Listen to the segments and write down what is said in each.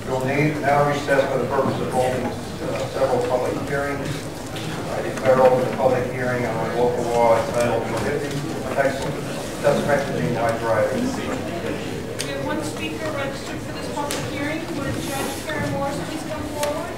We'll now recess for the purpose of holding several public hearings. I declare open the public hearing on local law entitled 50, text messaging while driving. We have one speaker registered for this public hearing. Would Judge Karen Morris please come forward?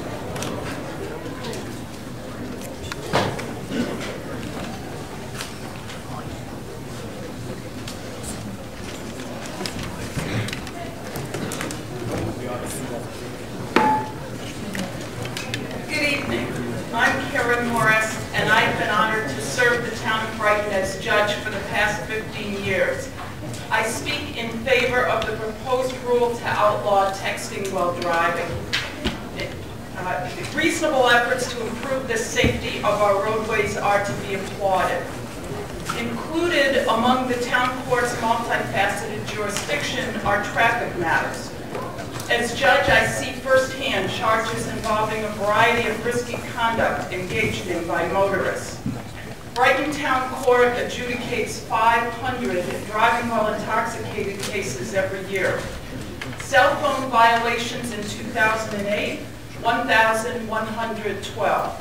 Good evening. I'm Karen Morris, and I've been honored to serve the town of Brighton as judge for the past 15 years. I speak in favor of the proposed rule to outlaw texting while driving. Reasonable efforts to improve the safety of our roadways are to be applauded. Included among the town court's multifaceted jurisdiction are traffic matters. As judge, I see firsthand charges involving a variety of risky conduct engaged in by motorists. Brighton Town Court adjudicates 500 driving while intoxicated cases every year. Cell phone violations in 2008, 1,112.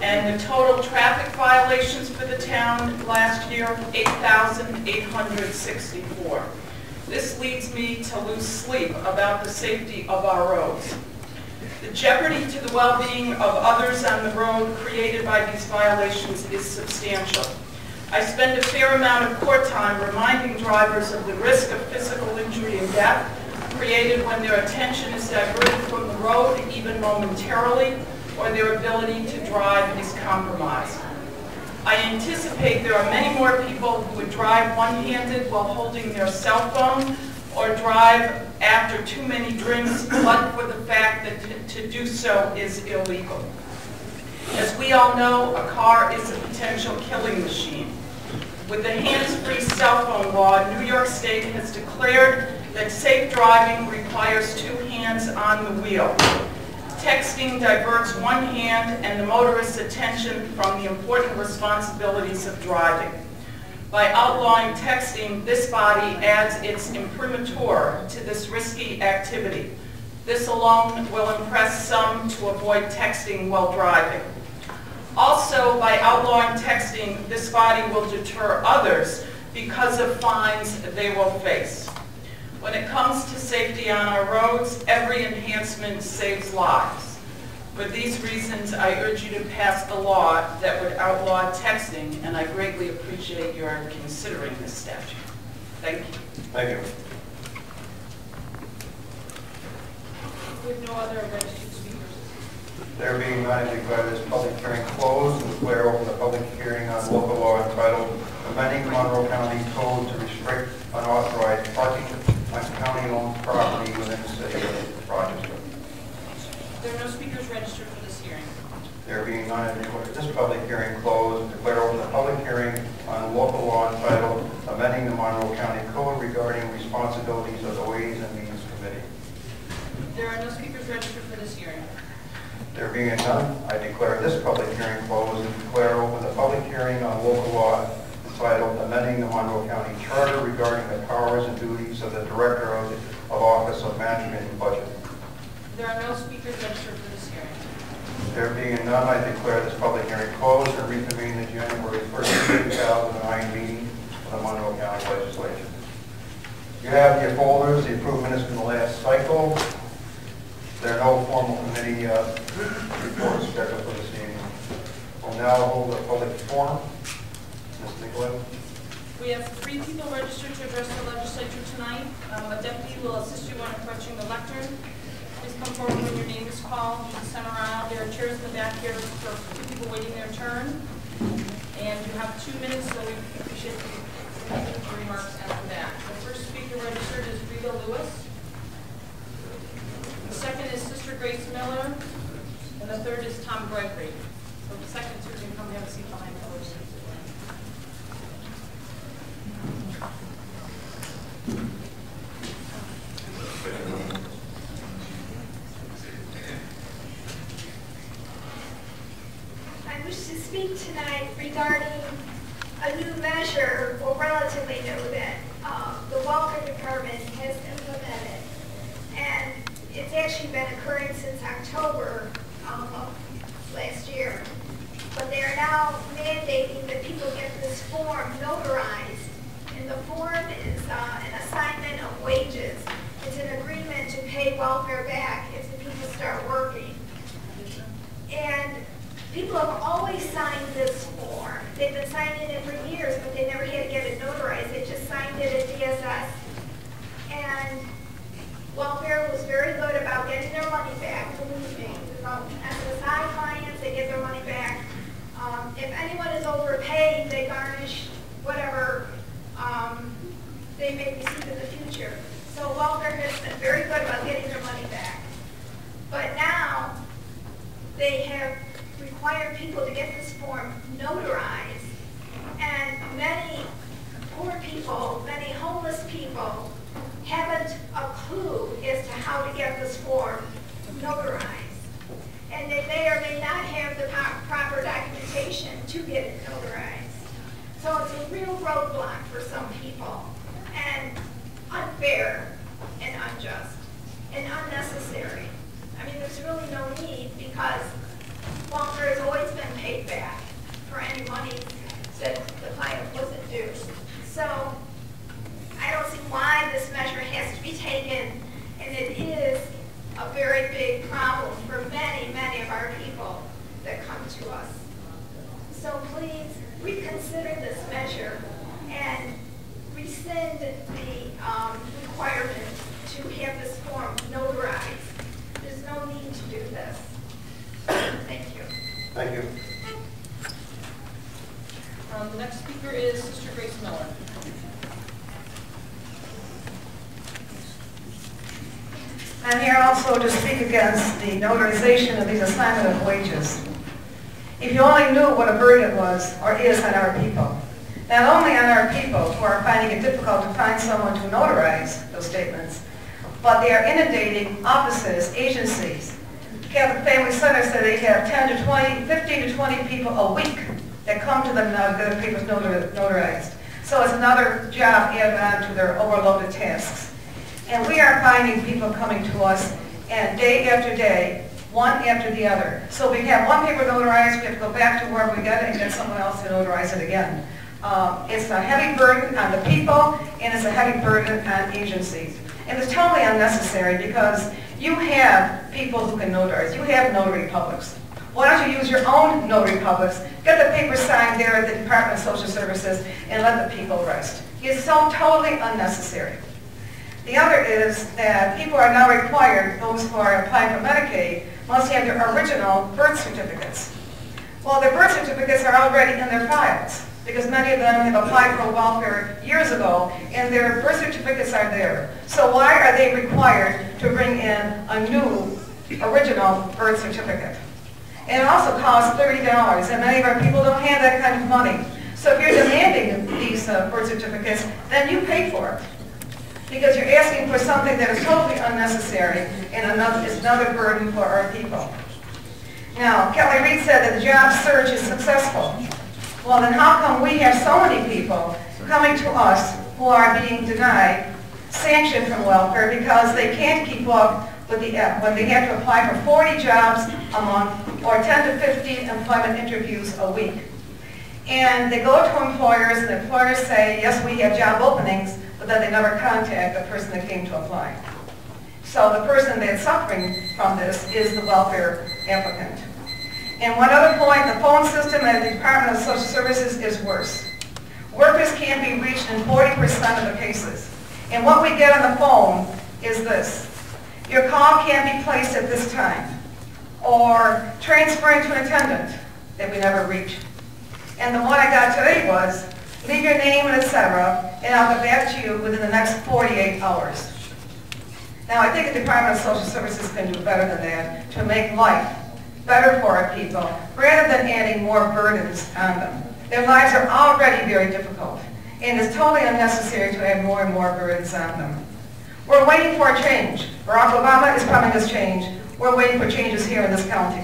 And the total traffic violations for the town last year, 8,864. This leads me to lose sleep about the safety of our roads. The jeopardy to the well-being of others on the road created by these violations is substantial. I spend a fair amount of court time reminding drivers of the risk of physical injury and death created when their attention is diverted from the road, even momentarily, or their ability to drive is compromised. I anticipate there are many more people who would drive one-handed while holding their cell phone or drive after too many drinks, but for the fact that to do so is illegal. As we all know, a car is a potential killing machine. With the hands-free cell phone law, New York State has declared that safe driving requires two hands on the wheel. Texting diverts one hand and the motorist's attention from the important responsibilities of driving. By outlawing texting, this body adds its imprimatur to this risky activity. This alone will impress some to avoid texting while driving. Also, by outlawing texting, this body will deter others because of fines they will face. When it comes to safety on our roads, every enhancement saves lives. For these reasons, I urge you to pass the law that would outlaw texting, and I greatly appreciate your considering this statute. Thank you. Thank you. With no other registered speakers. There being none, I declare this public hearing closed and declare open the public hearing on local law entitled Amending Monroe County Code to Restrict Unauthorized Parking on County-Owned Property within the City of Rochester. There are no speakers registered for this hearing. There being none, I declare this public hearing closed and declare open the public hearing on local law entitled Amending the Monroe County Code regarding responsibilities of the Ways and Means Committee. There are no speakers registered for this hearing. There being none, I declare this public hearing closed and declare open the public hearing on local law entitled Amending the Monroe County Charter regarding the powers and duties of the Director of Office of Management and Budget. There are no speakers registered for this hearing. There being none, I declare this public hearing closed and reconvene the January 1st, 2009 meeting of the Monroe County Legislature. You have in your folders the approved minutes from the last cycle. There are no formal committee reports scheduled for this evening. We'll now hold a public forum. Ms. Nicolette. We have 3 people registered to address the legislature tonight. A deputy will assist you when approaching the lectern. Please come forward when your name is called. You can center around. There are chairs in the back here for people waiting their turn. And you have 2 minutes, so we appreciate the remarks after that. The first speaker registered is Rita Lewis. The second is Sister Grace Miller. And the third is Tom Gregory. So the second two can come have a seat behind the host. I wish to speak tonight regarding a new measure, or relatively new, that the Welfare Department has implemented. And it's actually been occurring since October of last year. But they are now mandating that people get this form notarized. And the form is an assignment of wages. It's an agreement to pay welfare back if the people start working. And people have always signed this form. They've been signing it for years, but they never had to get it notarized. They just signed it at DSS. And welfare was very good about getting their money back, believe me. From SSI clients, they get their money back. If anyone is overpaid, they garnish whatever they may receive in the future. So welfare has been very good about getting their money back. But now they have required people to get this form notarized. And many poor people, many homeless people haven't a clue as to how to get this form notarized. And they may or may not have the proper documentation to get it notarized. So it's a real roadblock for some people, and unfair and unjust and unnecessary. I mean, there's really no need because welfare has always been paid back for any money that the client wasn't due. So I don't see why this measure has to be taken, and it is a very big problem for many, many of our people that come to us. So please reconsider this measure and rescind the requirement to have this form notarized. There's no need to do this. Thank you. Thank you. The next speaker is Sister Grace Miller. I'm here also to speak against the notarization of these assignment of wages. If you only knew what a burden it was or is on our people, not only on our people who are finding it difficult to find someone to notarize those statements, but they are inundating offices, agencies. Catholic Family Center said they have 10 to 20, 15 to 20 people a week that come to them now to get their papers notarized. So it's another job added on to their overloaded tasks. And we are finding people coming to us, and day after day, one after the other. So we have one paper notarized, we have to go back to wherever we got it and get someone else to notarize it again. It's a heavy burden on the people, and it's a heavy burden on agencies. And it's totally unnecessary because you have people who can notarize. You have notary publics. Why don't you use your own notary publics, get the paper signed there at the Department of Social Services, and let the people rest. It's so totally unnecessary. The other is that people are now required, those who are applying for Medicaid, must have their original birth certificates. Well, their birth certificates are already in their files because many of them have applied for welfare years ago and their birth certificates are there. So why are they required to bring in a new original birth certificate? And it also costs $30, and many of our people don't have that kind of money. So if you're demanding these birth certificates, then you pay for it. Because you're asking for something that is totally unnecessary and is another burden for our people. Now, Kelly Reed said that the job search is successful. Well, then how come we have so many people coming to us who are being denied sanction from welfare because they can't keep up with the when they have to apply for 40 jobs a month or 10 to 15 employment interviews a week. And they go to employers, and the employers say, yes, we have job openings, but then they never contact the person that came to apply. So the person that's suffering from this is the welfare applicant. And one other point, the phone system at the Department of Social Services is worse. Workers can't be reached in 40% of the cases. And what we get on the phone is this: your call can't be placed at this time, or transferring to an attendant that we never reach. And the one I got today was, leave your name and etc., and I'll get back to you within the next 48 hours. Now, I think the Department of Social Services can do better than that to make life better for our people, rather than adding more burdens on them. Their lives are already very difficult, and it's totally unnecessary to add more and more burdens on them. We're waiting for a change. Barack Obama is promising us change. We're waiting for changes here in this county.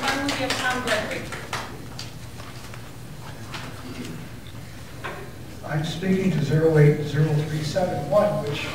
Finally, we have Tom Gregory. I'm speaking to 080371, which